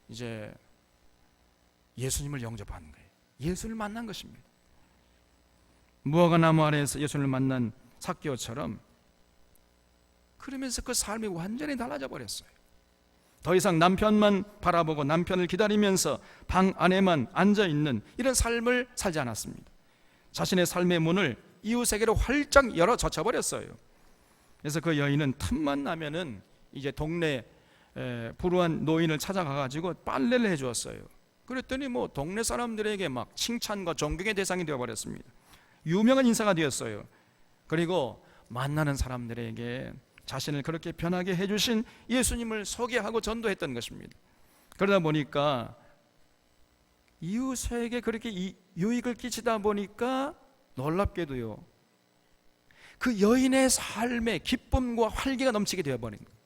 이제 예수님을 영접하는 거예요. 예수를 만난 것입니다. 무화과 나무 아래에서 예수를 만난 삭개오처럼, 그러면서 그 삶이 완전히 달라져 버렸어요. 더 이상 남편만 바라보고 남편을 기다리면서 방 안에만 앉아있는 이런 삶을 살지 않았습니다. 자신의 삶의 문을 이웃에게로 활짝 열어 젖혀버렸어요. 그래서 그 여인은 틈만 나면은 이제 동네 불우한 노인을 찾아가가지고 빨래를 해주었어요. 그랬더니 뭐 동네 사람들에게 막 칭찬과 존경의 대상이 되어버렸습니다. 유명한 인사가 되었어요. 그리고 만나는 사람들에게 자신을 그렇게 변하게 해주신 예수님을 소개하고 전도했던 것입니다. 그러다 보니까 이웃에게 그렇게 유익을 끼치다 보니까 놀랍게도요, 그 여인의 삶에 기쁨과 활기가 넘치게 되어버린 거예요.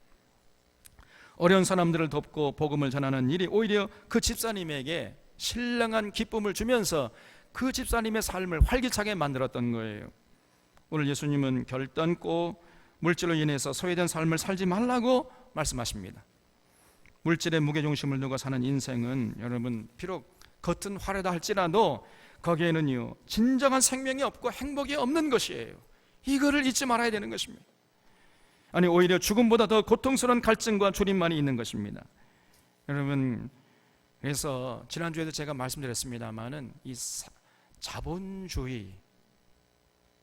어려운 사람들을 돕고 복음을 전하는 일이 오히려 그 집사님에게 신령한 기쁨을 주면서 그 집사님의 삶을 활기차게 만들었던 거예요. 오늘 예수님은 결단코 물질로 인해서 소외된 삶을 살지 말라고 말씀하십니다. 물질의 무게중심을 두고 사는 인생은 여러분 비록 겉은 화려다 할지라도 거기에는요 진정한 생명이 없고 행복이 없는 것이에요. 이거를 잊지 말아야 되는 것입니다. 아니 오히려 죽음보다 더 고통스러운 갈증과 졸임만이 있는 것입니다. 여러분, 그래서 지난주에도 제가 말씀드렸습니다마는 이 자본주의,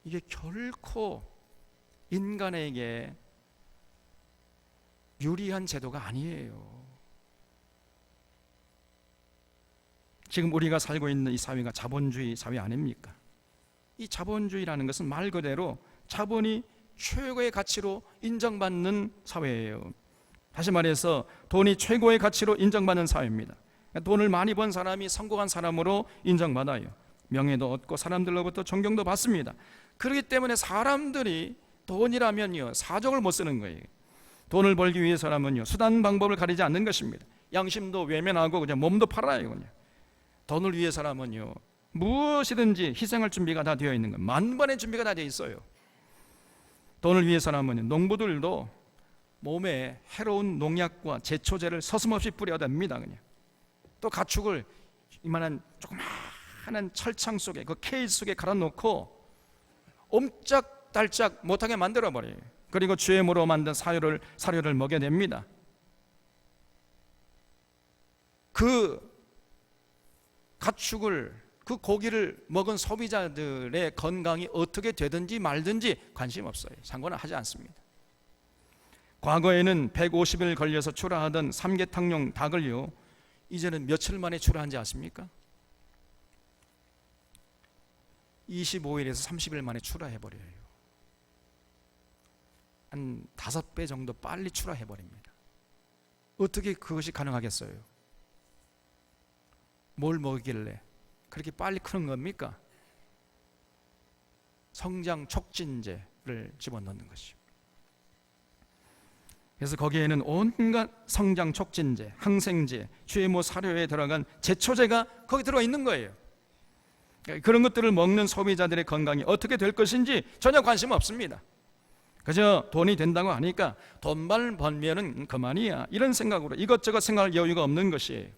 이게 결코 인간에게 유리한 제도가 아니에요. 지금 우리가 살고 있는 이 사회가 자본주의 사회 아닙니까? 이 자본주의라는 것은 말 그대로 자본이 최고의 가치로 인정받는 사회예요. 다시 말해서 돈이 최고의 가치로 인정받는 사회입니다. 돈을 많이 번 사람이 성공한 사람으로 인정받아요. 명예도 얻고 사람들로부터 존경도 받습니다. 그렇기 때문에 사람들이 돈이라면요 사족을 못 쓰는 거예요. 돈을 벌기 위해서라면요 수단 방법을 가리지 않는 것입니다. 양심도 외면하고 그냥 몸도 팔아요. 그냥 돈을 위해서라면요 무엇이든지 희생할 준비가 다 되어 있는 거예요. 만반의 준비가 다 되어 있어요. 돈을 위해서라면 농부들도 몸에 해로운 농약과 제초제를 서슴없이 뿌려댑니다. 그냥 또 가축을 이만한 조그마한 철창 속에 그 케이스 속에 갈아놓고 옴짝달짝 못하게 만들어버려요. 그리고 GM으로 만든 사료를 먹여냅니다. 그 가축을, 그 고기를 먹은 소비자들의 건강이 어떻게 되든지 말든지 관심 없어요. 상관은 하지 않습니다. 과거에는 150일 걸려서 출하하던 삼계탕용 닭을요 이제는 며칠 만에 출하한지 아십니까? 25일에서 30일 만에 출하해버려요. 한 5배 정도 빨리 출하해버립니다. 어떻게 그것이 가능하겠어요? 뭘 먹이길래 그렇게 빨리 크는 겁니까? 성장 촉진제를 집어넣는 것이죠. 그래서 거기에는 온갖 성장 촉진제, 항생제, GMO 사료에 들어간 제초제가 거기 들어있는 거예요. 그런 것들을 먹는 소비자들의 건강이 어떻게 될 것인지 전혀 관심 없습니다. 그저 돈이 된다고 하니까 돈만 벌면은 그만이야 이런 생각으로 이것저것 생각할 여유가 없는 것이에요.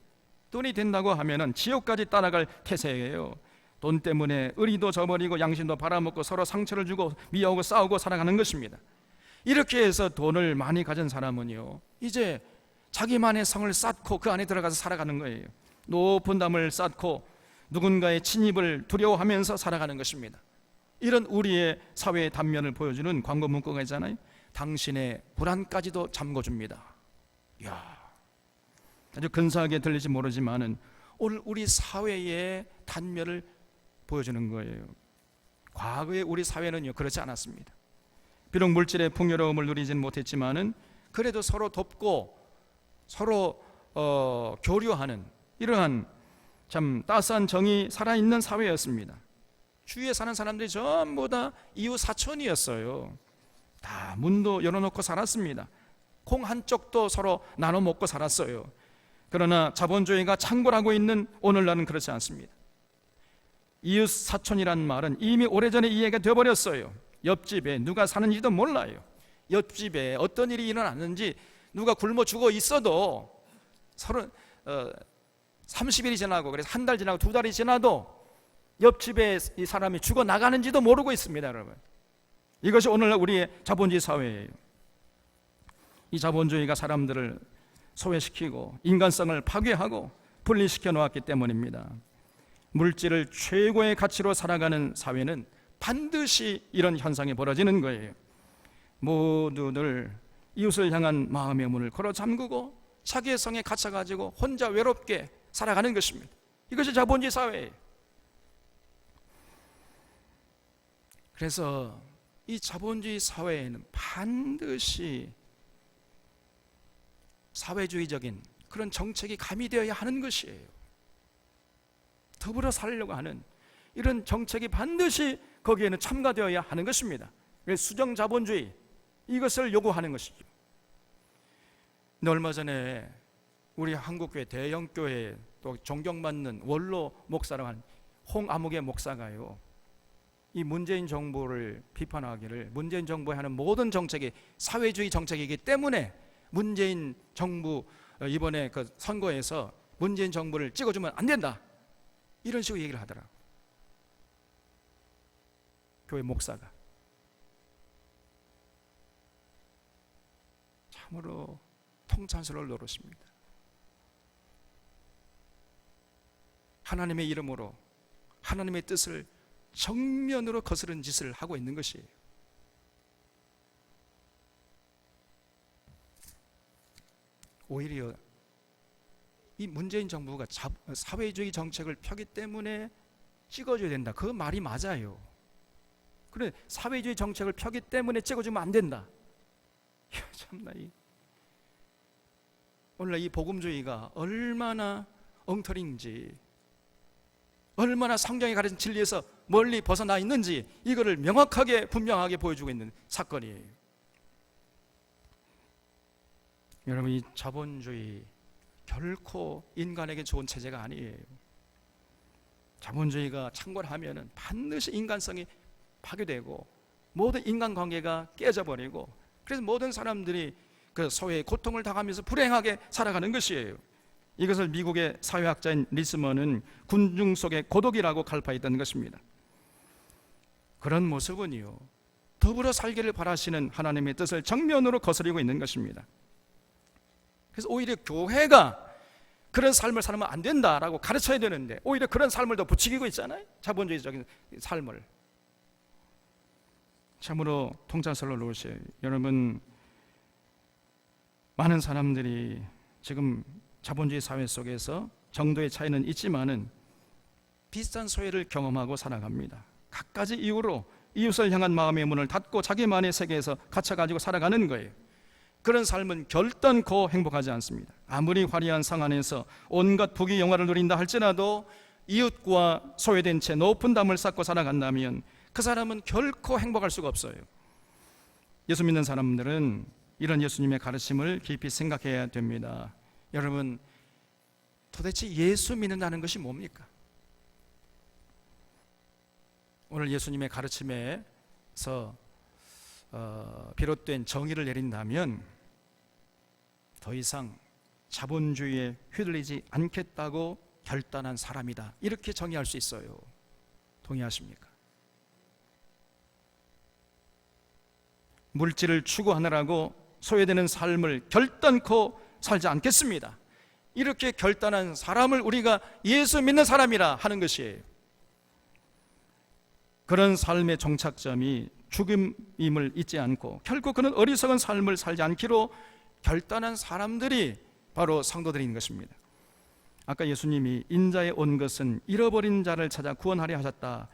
돈이 된다고 하면은 지옥까지 따라갈 태세예요. 돈 때문에 의리도 저버리고 양심도 팔아먹고 서로 상처를 주고 미워하고 싸우고 살아가는 것입니다. 이렇게 해서 돈을 많이 가진 사람은요 이제 자기만의 성을 쌓고 그 안에 들어가서 살아가는 거예요. 높은 담을 쌓고 누군가의 침입을 두려워하면서 살아가는 것입니다. 이런 우리의 사회의 단면을 보여주는 광고 문구가 있잖아요. 당신의 불안까지도 잠궈줍니다. 이야, 아주 근사하게 들릴지 모르지만은 오늘 우리 사회의 단면을 보여주는 거예요. 과거의 우리 사회는요 그렇지 않았습니다. 비록 물질의 풍요로움을 누리지는 못했지만은 그래도 서로 돕고 서로 교류하는 이러한 참 따스한 정이 살아있는 사회였습니다. 주위에 사는 사람들이 전부 다 이웃 사촌이었어요. 다 문도 열어놓고 살았습니다. 콩 한 쪽도 서로 나눠 먹고 살았어요. 그러나 자본주의가 창궐하고 있는 오늘날은 그렇지 않습니다. 이웃 사촌이란 말은 이미 오래전에 이해가 되어버렸어요. 옆집에 누가 사는지도 몰라요. 옆집에 어떤 일이 일어났는지, 누가 굶어 죽어 있어도 30일이 지나고, 그래서 한 달 지나고 2달이 지나도 옆집에 이 사람이 죽어 나가는지도 모르고 있습니다, 여러분. 이것이 오늘날 우리의 자본주의 사회예요. 이 자본주의가 사람들을 소외시키고 인간성을 파괴하고 분리시켜 놓았기 때문입니다. 물질을 최고의 가치로 살아가는 사회는 반드시 이런 현상이 벌어지는 거예요. 모두들 이웃을 향한 마음의 문을 걸어 잠그고 자기의 성에 갇혀가지고 혼자 외롭게 살아가는 것입니다. 이것이 자본주의 사회예요. 그래서 이 자본주의 사회에는 반드시 사회주의적인 그런 정책이 가미되어야 하는 것이에요. 더불어 살려고 하는 이런 정책이 반드시 거기에는 첨가되어야 하는 것입니다. 그래서 수정자본주의, 이것을 요구하는 것이죠. 근데 얼마 전에 우리 한국교회 대형교회 또 존경받는 원로 목사라고 하는 홍아무개 목사가요, 이 문재인 정부를 비판하기를, 문재인 정부에 하는 모든 정책이 사회주의 정책이기 때문에 문재인 정부 이번에 그 선거에서 문재인 정부를 찍어주면 안 된다, 이런 식으로 얘기를 하더라고요. 교회 목사가. 참으로 통찬스러울 노릇입니다. 하나님의 이름으로 하나님의 뜻을 정면으로 거스른 짓을 하고 있는 것이에요. 오히려 이 문재인 정부가 사회주의 정책을 펴기 때문에 찍어줘야 된다, 그 말이 맞아요. 그래, 사회주의 정책을 펴기 때문에 찍어주면 안 된다. 참나, 오늘날 이 복음주의가 얼마나 엉터리인지, 얼마나 성경이 가르친 진리에서 멀리 벗어나 있는지, 이거를 명확하게 분명하게 보여주고 있는 사건이에요. 여러분, 이 자본주의 결코 인간에게 좋은 체제가 아니에요. 자본주의가 창궐하면은 반드시 인간성이 파괴되고 모든 인간관계가 깨져버리고, 그래서 모든 사람들이 그 소외의 고통을 당하면서 불행하게 살아가는 것이에요. 이것을 미국의 사회학자인 리스먼은 군중 속의 고독이라고 갈파했던 것입니다. 그런 모습은요, 더불어 살기를 바라시는 하나님의 뜻을 정면으로 거스리고 있는 것입니다. 그래서 오히려 교회가 그런 삶을 살면 안 된다라고 가르쳐야 되는데 오히려 그런 삶을 더 부추기고 있잖아요. 자본주의적인 삶을. 참으로 통찰설로 놓으세요. 여러분, 많은 사람들이 지금 자본주의 사회 속에서 정도의 차이는 있지만은 비슷한 소외를 경험하고 살아갑니다. 갖가지 이유로 이웃을 향한 마음의 문을 닫고 자기만의 세계에서 갇혀가지고 살아가는 거예요. 그런 삶은 결단코 행복하지 않습니다. 아무리 화려한 상 안에서 온갖 부귀 영화를 누린다 할지라도 이웃과 소외된 채 높은 담을 쌓고 살아간다면 그 사람은 결코 행복할 수가 없어요. 예수 믿는 사람들은 이런 예수님의 가르침을 깊이 생각해야 됩니다. 여러분, 도대체 예수 믿는다는 것이 뭡니까? 오늘 예수님의 가르침에서 비롯된 정의를 내린다면 더 이상 자본주의에 휘둘리지 않겠다고 결단한 사람이다, 이렇게 정의할 수 있어요. 동의하십니까? 물질을 추구하느라고 소외되는 삶을 결단코 살지 않겠습니다. 이렇게 결단한 사람을 우리가 예수 믿는 사람이라 하는 것이에요. 그런 삶의 정착점이 죽음임을 잊지 않고 결국 그는 어리석은 삶을 살지 않기로 결단한 사람들이 바로 성도들인 것입니다. 아까 예수님이 인자에 온 것은 잃어버린 자를 찾아 구원하려 하셨다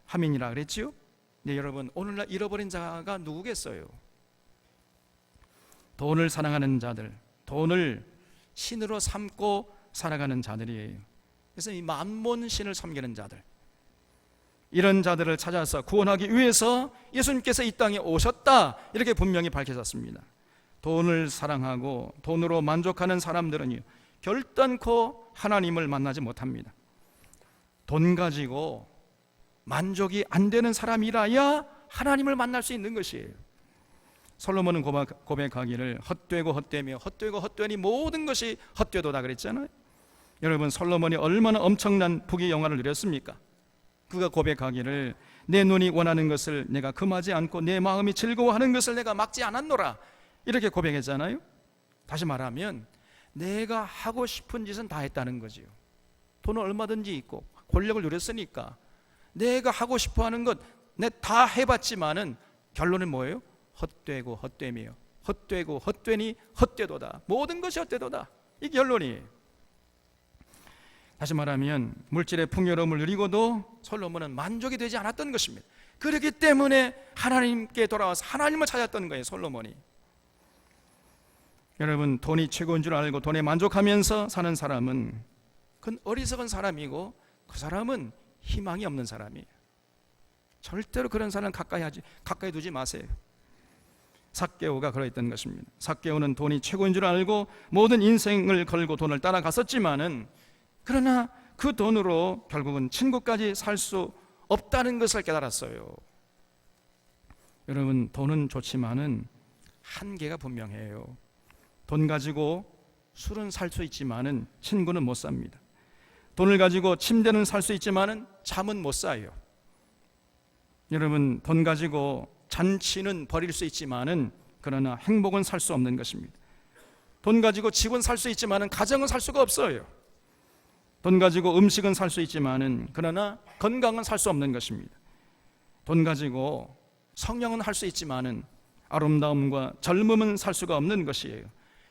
함이니라 그랬지요. 네, 여러분, 오늘날 잃어버린 자가 누구겠어요? 돈을 사랑하는 자들, 돈을 신으로 삼고 살아가는 자들이에요. 그래서 이 만몬신을 섬기는 자들, 이런 자들을 찾아서 구원하기 위해서 예수님께서 이 땅에 오셨다, 이렇게 분명히 밝혀졌습니다. 돈을 사랑하고 돈으로 만족하는 사람들은요, 결단코 하나님을 만나지 못합니다. 돈 가지고 만족이 안 되는 사람이라야 하나님을 만날 수 있는 것이에요. 솔로몬은 고백하기를 헛되고 헛되며 헛되고 헛되니 모든 것이 헛되도다 그랬잖아요. 여러분, 솔로몬이 얼마나 엄청난 부귀 영화를 누렸습니까? 그가 고백하기를 내 눈이 원하는 것을 내가 금하지 않고 내 마음이 즐거워하는 것을 내가 막지 않았노라, 이렇게 고백했잖아요. 다시 말하면 내가 하고 싶은 짓은 다 했다는 거지요. 돈은 얼마든지 있고 권력을 누렸으니까 내가 하고 싶어하는 것 내 다 해봤지만은 결론은 뭐예요? 헛되고 헛되며 헛되고 헛되니 헛되도다, 모든 것이 헛되도다, 이게 결론이에요. 다시 말하면 물질의 풍요로움을 누리고도 솔로몬은 만족이 되지 않았던 것입니다. 그렇기 때문에 하나님께 돌아와서 하나님을 찾았던 거예요, 솔로몬이. 여러분, 돈이 최고인 줄 알고 돈에 만족하면서 사는 사람은 그건 어리석은 사람이고 그 사람은 희망이 없는 사람이에요. 절대로 그런 사람 가까이 두지 마세요. 삭개오가 그러했던 것입니다. 삭개오는 돈이 최고인 줄 알고 모든 인생을 걸고 돈을 따라갔었지만은, 그러나 그 돈으로 결국은 천국까지 살 수 없다는 것을 깨달았어요. 여러분, 돈은 좋지만은 한계가 분명해요. 돈 가지고 술은 살 수 있지만은 친구는 못 삽니다. 돈을 가지고 침대는 살 수 있지만은 잠은 못 사요. 여러분, 돈 가지고 잔치는 벌일 수 있지만은 그러나 행복은 살 수 없는 것입니다. 돈 가지고 집은 살 수 있지만은 가정은 살 수가 없어요. 돈 가지고 음식은 살 수 있지만은 그러나 건강은 살 수 없는 것입니다. 돈 가지고 성령은 할 수 있지만은 아름다움과 젊음은 살 수가 없는 것이에요.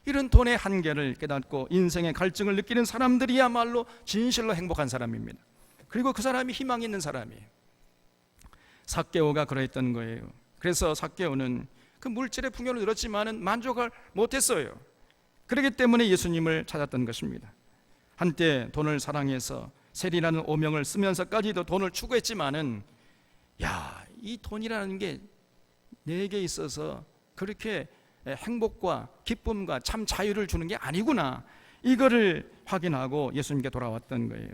이런 돈의 한계를 깨닫고 인생의 갈증을 느끼는 사람들이야말로 진실로 행복한 사람입니다. 그리고 그 사람이 희망이 있는 사람이에요. 삭개오가 그랬던 거예요. 그래서 삭개오는 그 물질의 풍요를 누렸지만은 만족을 못했어요. 그렇기 때문에 예수님을 찾았던 것입니다. 한때 돈을 사랑해서 세리라는 오명을 쓰면서까지도 돈을 추구했지만은, 이 돈이라는 게 내게 있어서 그렇게 행복과 기쁨과 참 자유를 주는 게 아니구나, 이거를 확인하고 예수님께 돌아왔던 거예요.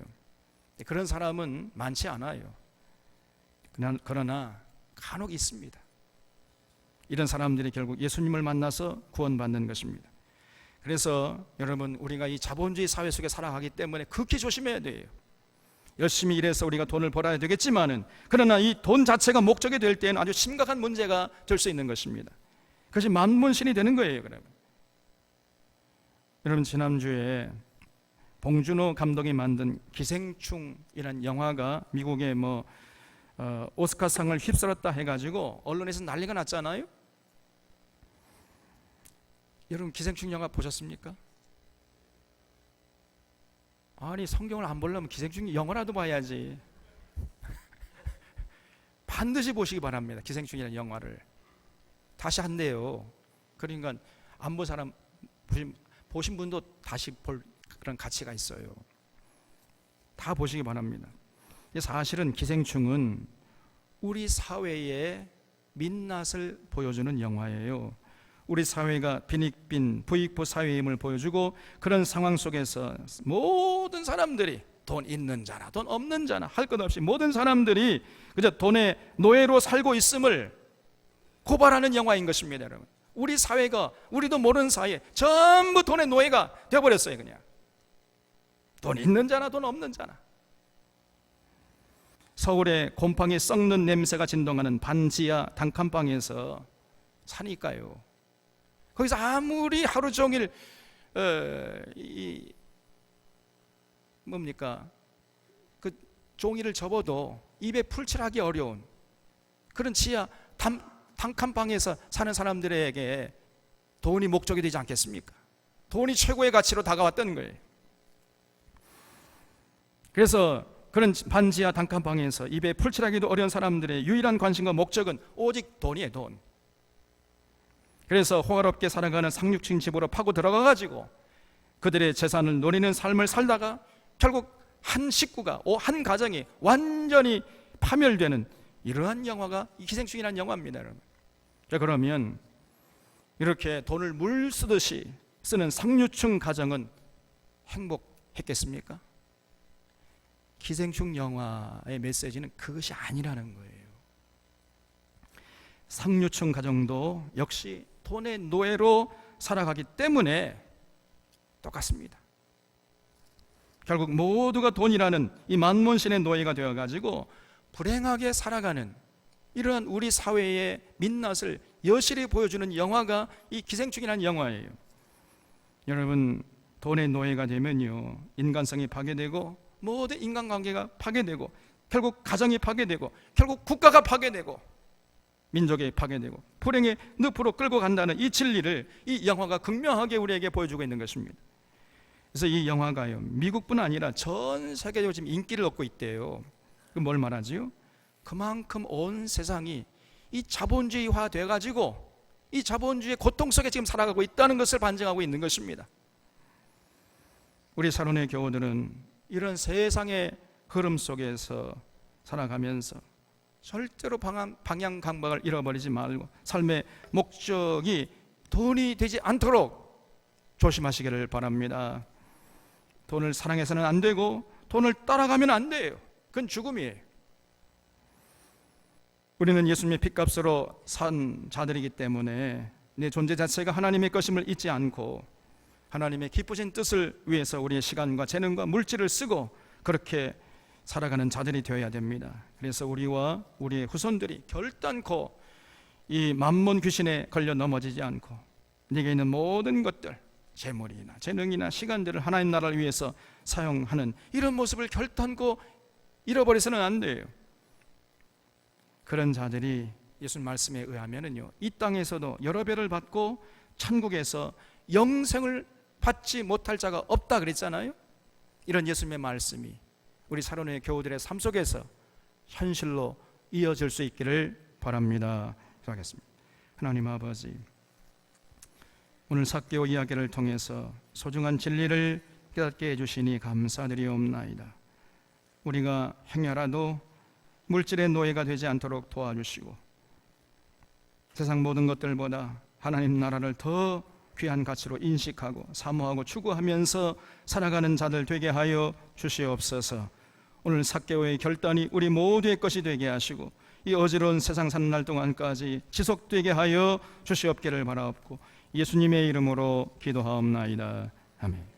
그런 사람은 많지 않아요. 그러나 간혹 있습니다. 이런 사람들이 결국 예수님을 만나서 구원받는 것입니다. 그래서 여러분, 우리가 이 자본주의 사회 속에 살아가기 때문에 극히 조심해야 돼요. 열심히 일해서 우리가 돈을 벌어야 되겠지만은, 그러나 이 돈 자체가 목적이 될 때는 아주 심각한 문제가 될 수 있는 것입니다. 그것이 만몬신이 되는 거예요. 여러분, 지난주에 봉준호 감독이 만든 기생충이라는 영화가 미국의 오스카상을 휩쓸었다 해가지고 언론에서 난리가 났잖아요. 여러분, 기생충 영화 보셨습니까? 아니, 성경을 안 보려면 기생충 영화라도 봐야지. 반드시 보시기 바랍니다. 기생충이라는 영화를 다시 한대요. 그러니까 안 본 사람, 보신 분도 다시 볼 그런 가치가 있어요. 다 보시기 바랍니다. 사실은 기생충은 우리 사회의 민낯을 보여주는 영화예요. 우리 사회가 빈익빈 부익부 사회임을 보여주고, 그런 상황 속에서 모든 사람들이 돈 있는 자나 돈 없는 자나 할 것 없이 모든 사람들이 그저 돈의 노예로 살고 있음을 고발하는 영화인 것입니다. 여러분, 우리 사회가 우리도 모르는 사이에 전부 돈의 노예가 되어버렸어요. 그냥 돈 있는 자나 돈 없는 자나. 서울의 곰팡이 썩는 냄새가 진동하는 반지하 단칸방에서 사니까요. 거기서 아무리 하루 종일 뭡니까? 그 종이를 접어도 입에 풀칠하기 어려운 그런 지하 단칸방에서 사는 사람들에게 돈이 목적이 되지 않겠습니까? 돈이 최고의 가치로 다가왔던 거예요. 그래서 그런 반지하 단칸방에서 입에 풀칠하기도 어려운 사람들의 유일한 관심과 목적은 오직 돈이에요, 돈. 그래서 호화롭게 살아가는 상류층 집으로 파고 들어가가지고 그들의 재산을 노리는 삶을 살다가 결국 한 식구가, 한 가정이 완전히 파멸되는 이러한 영화가 기생충이라는 영화입니다, 여러분. 자, 그러면 이렇게 돈을 물 쓰듯이 쓰는 상류층 가정은 행복했겠습니까? 기생충 영화의 메시지는 그것이 아니라는 거예요. 상류층 가정도 역시 돈의 노예로 살아가기 때문에 똑같습니다. 결국 모두가 돈이라는 이 만몬신의 노예가 되어가지고 불행하게 살아가는 이러한 우리 사회의 민낯을 여실히 보여주는 영화가 이 기생충이라는 영화예요. 여러분, 돈의 노예가 되면요, 인간성이 파괴되고 모든 인간관계가 파괴되고 결국 가정이 파괴되고 결국 국가가 파괴되고 민족이 파괴되고 불행의 늪으로 끌고 간다는 이 진리를 이 영화가 극명하게 우리에게 보여주고 있는 것입니다. 그래서 이 영화가요, 미국뿐 아니라 전 세계적으로 지금 인기를 얻고 있대요. 그 뭘 말하지요? 그만큼 온 세상이 이 자본주의화 돼가지고 이 자본주의의 고통 속에 지금 살아가고 있다는 것을 반증하고 있는 것입니다. 우리 사론의 교우들은 이런 세상의 흐름 속에서 살아가면서 절대로 방향 감각을 잃어버리지 말고 삶의 목적이 돈이 되지 않도록 조심하시기를 바랍니다. 돈을 사랑해서는 안 되고 돈을 따라가면 안 돼요. 그건 죽음이에요. 우리는 예수님의 핏값으로 산 자들이기 때문에 내 존재 자체가 하나님의 것임을 잊지 않고 하나님의 기쁘신 뜻을 위해서 우리의 시간과 재능과 물질을 쓰고 그렇게 살아가는 자들이 되어야 됩니다. 그래서 우리와 우리의 후손들이 결단코 이 만몬 귀신에 걸려 넘어지지 않고 네게 있는 모든 것들, 재물이나 재능이나 시간들을 하나님 나라를 위해서 사용하는 이런 모습을 결단코 잃어버려서는 안 돼요. 그런 자들이 예수님 말씀에 의하면은요, 이 땅에서도 여러 배를 받고 천국에서 영생을 받지 못할 자가 없다 그랬잖아요. 이런 예수님의 말씀이 우리 사론의 교우들의 삶 속에서 현실로 이어질 수 있기를 바랍니다. 기도하겠습니다. 하나님 아버지, 오늘 삭개오 이야기를 통해서 소중한 진리를 깨닫게 해주시니 감사드리옵나이다. 우리가 행여라도 물질의 노예가 되지 않도록 도와주시고 세상 모든 것들보다 하나님 나라를 더 귀한 가치로 인식하고 사모하고 추구하면서 살아가는 자들 되게 하여 주시옵소서. 오늘 삭개오의 결단이 우리 모두의 것이 되게 하시고 이 어지러운 세상 사는 날 동안까지 지속되게 하여 주시옵기를 바라옵고 예수님의 이름으로 기도하옵나이다. 아멘.